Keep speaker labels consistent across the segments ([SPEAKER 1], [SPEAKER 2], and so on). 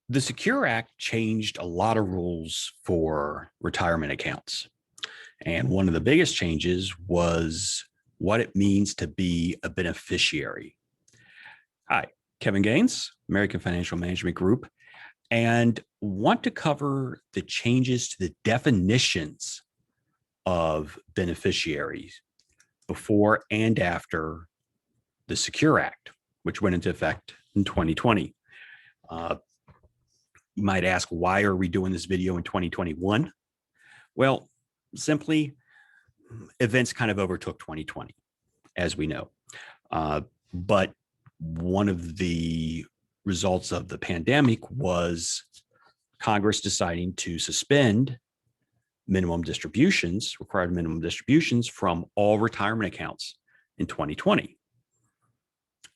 [SPEAKER 1] The Secure Act changed a lot of rules for retirement accounts. And one of the biggest changes was what it means to be a beneficiary. Hi, Kevin Gaines, American Financial Management Group, and want to cover the changes to the definitions of beneficiaries before and after the Secure Act, which went into effect in 2020. You might ask, why are we doing this video in 2021? Well, simply, events kind of overtook 2020, as we know. But one of the results of the pandemic was Congress deciding to suspend required minimum distributions from all retirement accounts in 2020.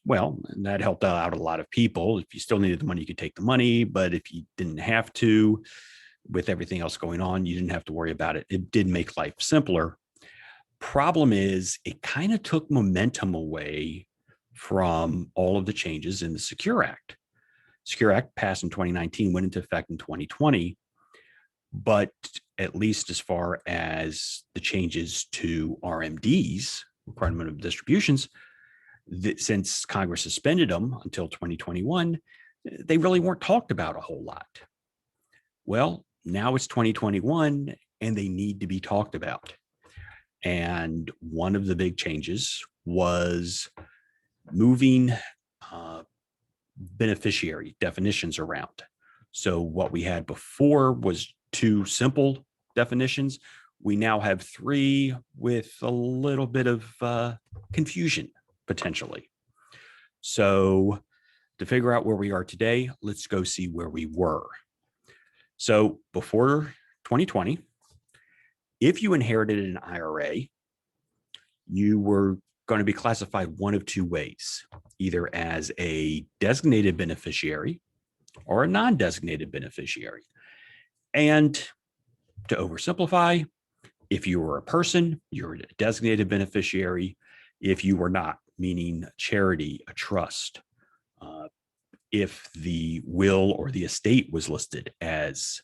[SPEAKER 1] Well, that helped out a lot of people. If you still needed the money, you could take the money. But if you didn't have to, with everything else going on, you didn't have to worry about it. It did make life simpler. Problem is, it kind of took momentum away from all of the changes in the Secure Act. Secure Act passed in 2019, went into effect in 2020. But at least as far as the changes to RMDs, required minimum distributions, since Congress suspended them until 2021, they really weren't talked about a whole lot. Well, now it's 2021 and they need to be talked about. And one of the big changes was moving beneficiary definitions around. So what we had before was two simple definitions. We now have three with a little bit of confusion potentially. So to figure out where we are today, let's go see where we were. So before 2020, if you inherited an IRA, you were going to be classified one of two ways, either as a designated beneficiary or a non-designated beneficiary. And to oversimplify, if you were a person, you're a designated beneficiary. If you were not, meaning a charity, a trust, if the will or the estate was listed as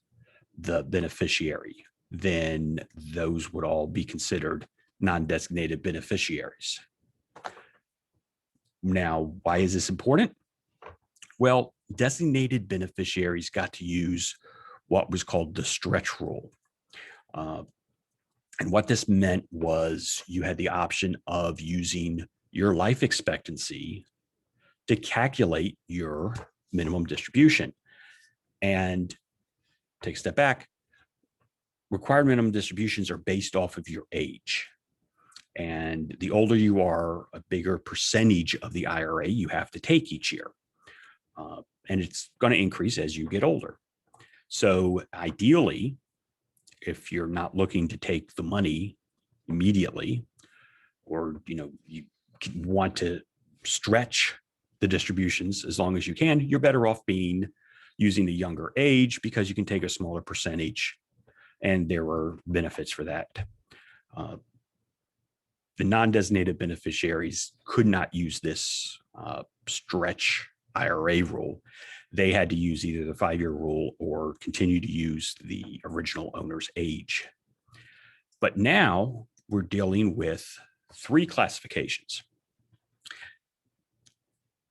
[SPEAKER 1] the beneficiary, then those would all be considered non-designated beneficiaries. Now, why is this important? Well, designated beneficiaries got to use what was called the stretch rule. And what this meant was you had the option of using your life expectancy to calculate your minimum distribution. And take a step back, required minimum distributions are based off of your age. And the older you are, a bigger percentage of the IRA you have to take each year. And it's going to increase as you get older. So ideally, if you're not looking to take the money immediately, or you want to stretch the distributions as long as you can, you're better off using the younger age, because you can take a smaller percentage, and there are benefits for that. The non-designated beneficiaries could not use this stretch IRA rule. They had to use either the 5-year rule or continue to use the original owner's age. But now we're dealing with three classifications.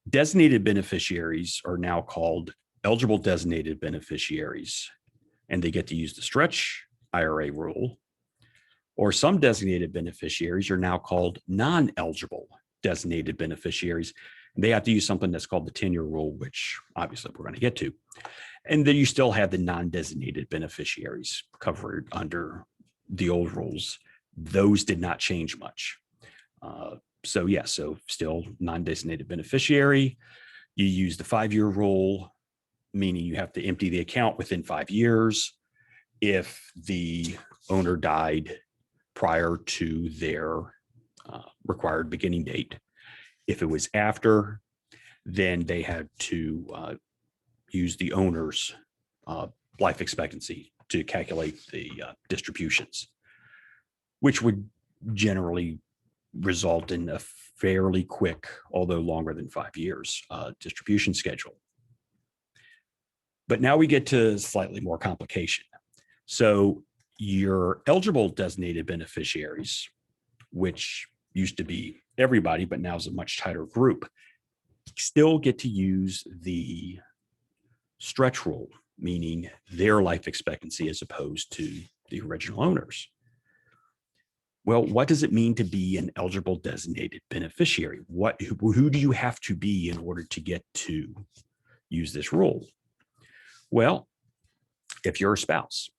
[SPEAKER 1] Designated beneficiaries are now called eligible designated beneficiaries, and they get to use the stretch IRA rule. Or some designated beneficiaries are now called non-eligible designated beneficiaries. And they have to use something that's called the 10-year rule, which obviously we're going to get to. And then you still have the non-designated beneficiaries covered under the old rules. Those did not change much. So still non-designated beneficiary. You use the 5-year rule, meaning you have to empty the account within 5 years. If the owner died prior to their required beginning date. If it was after, then they had to use the owner's life expectancy to calculate the distributions, which would generally result in a fairly quick, although longer than 5 years, distribution schedule. But now we get to slightly more complication. So your eligible designated beneficiaries, which used to be everybody, but now is a much tighter group, still get to use the stretch rule, meaning their life expectancy as opposed to the original owners. Well, what does it mean to be an eligible designated beneficiary? Who do you have to be in order to get to use this rule? Well, if you're a spouse,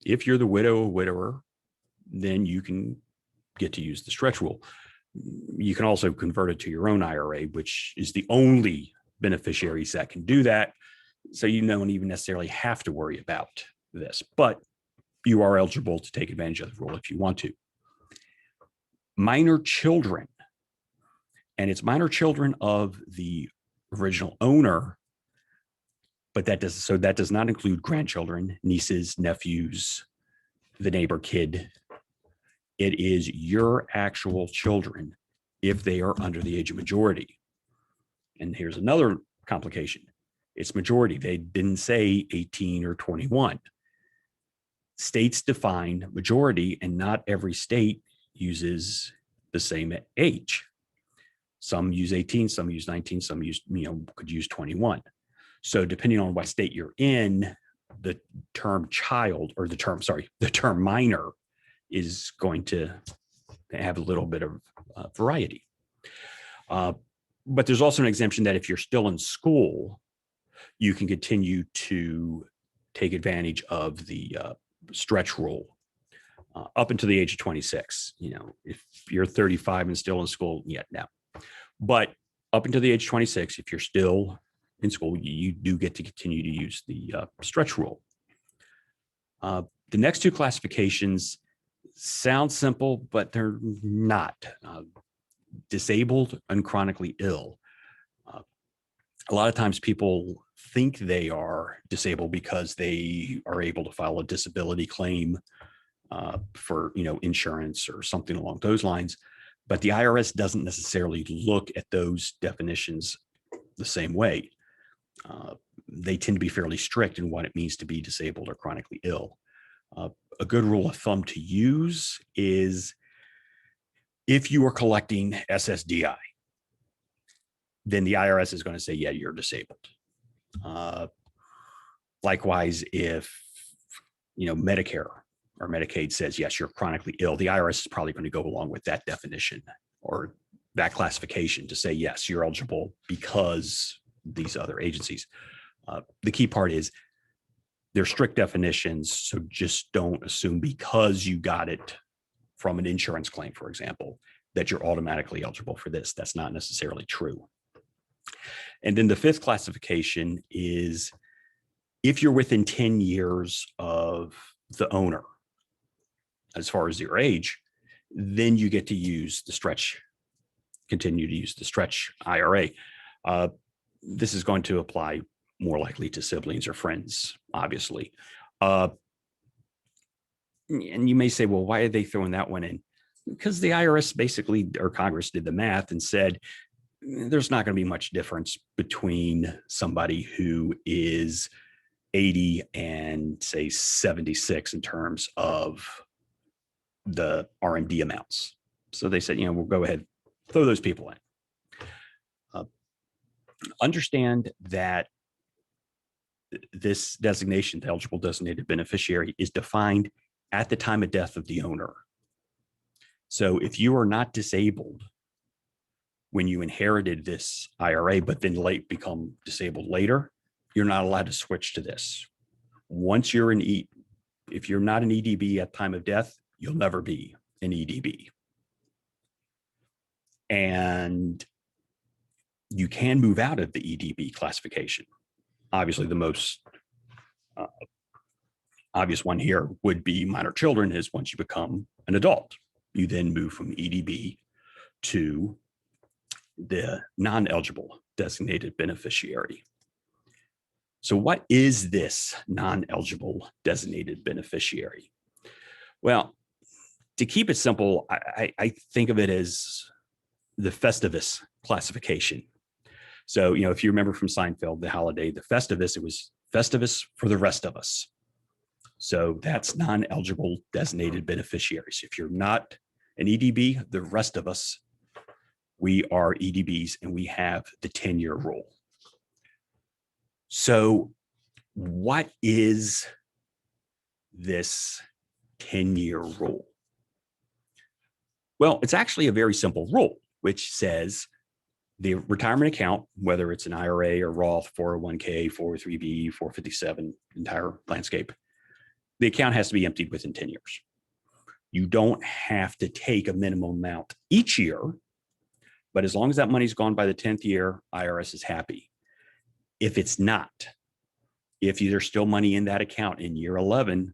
[SPEAKER 1] if you're the widow or widower, then you can get to use the stretch rule. You can also convert it to your own IRA, which is the only beneficiaries that can do that. So you don't even necessarily have to worry about this, but you are eligible to take advantage of the rule if you want to. Minor children, and it's minor children of the original owner, but that does not include grandchildren, nieces, nephews, the neighbor kid. It is your actual children if they are under the age of majority. And here's another complication. It's majority. They didn't say 18 or 21. States define majority, and not every state uses the same age. Some use 18, some use 19, some could use 21. So depending on what state you're in, the term child, or the term minor is going to have a little bit of variety. But there's also an exemption that if you're still in school, you can continue to take advantage of the stretch rule up until the age of 26. If you're 35 and still in school, no. But up until the age of 26, if you're still in school, you do get to continue to use the stretch rule. The next two classifications sound simple, but they're not. Disabled and chronically ill. A lot of times people think they are disabled because they are able to file a disability claim for insurance or something along those lines. But the IRS doesn't necessarily look at those definitions the same way. They tend to be fairly strict in what it means to be disabled or chronically ill. A good rule of thumb to use is if you are collecting SSDI, then the IRS is going to say, yeah, you're disabled. Likewise, if Medicare or Medicaid says, yes, you're chronically ill, the IRS is probably going to go along with that definition or that classification to say, yes, you're eligible because these other agencies. The key part is they're strict definitions, so just don't assume because you got it from an insurance claim, for example, that you're automatically eligible for this. That's not necessarily true. And then the fifth classification is if you're within 10 years of the owner, as far as your age, then you get to use the continue to use the stretch IRA. This is going to apply more likely to siblings or friends, obviously. And you may say, well, why are they throwing that one in? Because the IRS basically, or Congress did the math and said, there's not going to be much difference between somebody who is 80 and say 76 in terms of the RMD amounts. So they said, we'll go ahead, throw those people in. Understand that this designation, the eligible designated beneficiary, is defined at the time of death of the owner. So if you are not disabled when you inherited this IRA, but then become disabled later, you're not allowed to switch to this. Once you're if you're not an EDB at time of death, you'll never be an EDB. And you can move out of the EDB classification. Obviously, the most obvious one here would be minor children, is once you become an adult, you then move from EDB to the non-eligible designated beneficiary. So what is this non-eligible designated beneficiary? Well, to keep it simple, I think of it as the Festivus classification. So, if you remember from Seinfeld, the holiday, the Festivus, it was Festivus for the rest of us. So that's non-eligible designated beneficiaries. If you're not an EDB, the rest of us, we are EDBs and we have the 10-year rule. So what is this 10-year rule? Well, it's actually a very simple rule, which says the retirement account, whether it's an IRA or Roth, 401k, 403b, 457, entire landscape, the account has to be emptied within 10 years. You don't have to take a minimum amount each year, but as long as that money's gone by the 10th year, IRS is happy. If it's not, if there's still money in that account in year 11,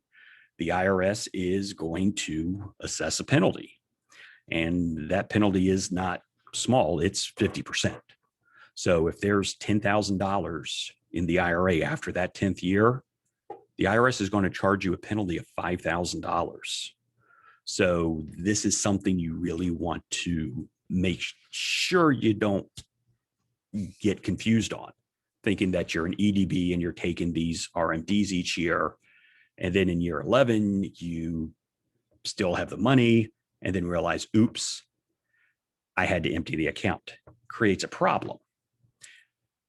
[SPEAKER 1] the IRS is going to assess a penalty. And that penalty is not small, it's 50%. So if there's $10,000 in the IRA after that 10th year, the IRS is going to charge you a penalty of $5,000. So this is something you really want to make sure you don't get confused on, thinking that you're an EDB and you're taking these RMDs each year. And then in year 11, you still have the money and then realize, oops, I had to empty the account. Creates a problem.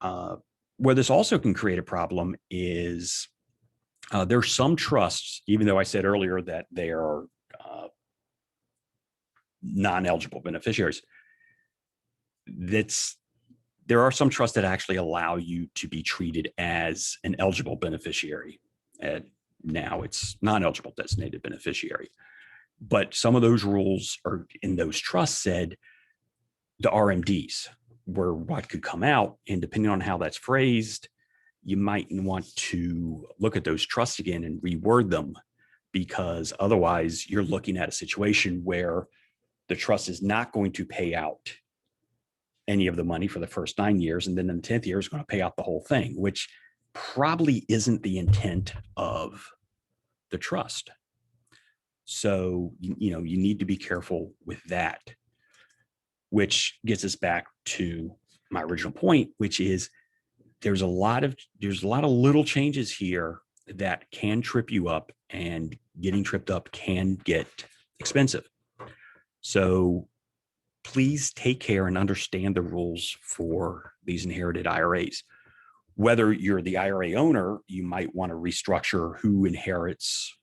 [SPEAKER 1] Where this also can create a problem is there's some trusts, even though I said earlier that they are non-eligible beneficiaries, there are some trusts that actually allow you to be treated as an eligible beneficiary. And now it's non-eligible designated beneficiary. But some of those rules are in those trusts said the RMDs were what could come out. And depending on how that's phrased, you might want to look at those trusts again and reword them, because otherwise you're looking at a situation where the trust is not going to pay out any of the money for the first 9 years. And then in the 10th year is going to pay out the whole thing, which probably isn't the intent of the trust. So, you need to be careful with that, which gets us back to my original point, which is there's a lot of little changes here that can trip you up, and getting tripped up can get expensive. So please take care and understand the rules for these inherited IRAs. Whether you're the IRA owner, you might want to restructure who inherits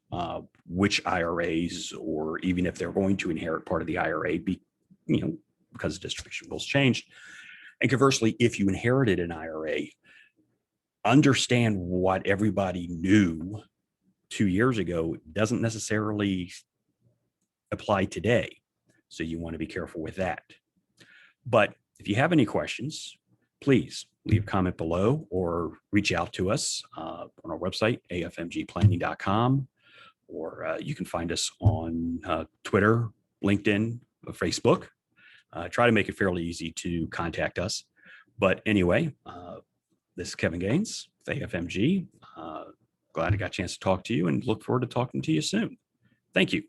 [SPEAKER 1] which IRAs, or even if they're going to inherit part of the IRA, because the distribution rules changed. And conversely, if you inherited an IRA, understand what everybody knew 2 years ago doesn't necessarily apply today. So you want to be careful with that. But if you have any questions, please leave a comment below or reach out to us on our website, afmgplanning.com, or you can find us on Twitter, LinkedIn, Facebook. Try to make it fairly easy to contact us. But anyway, this is Kevin Gaines with AFMG. Glad I got a chance to talk to you and look forward to talking to you soon. Thank you.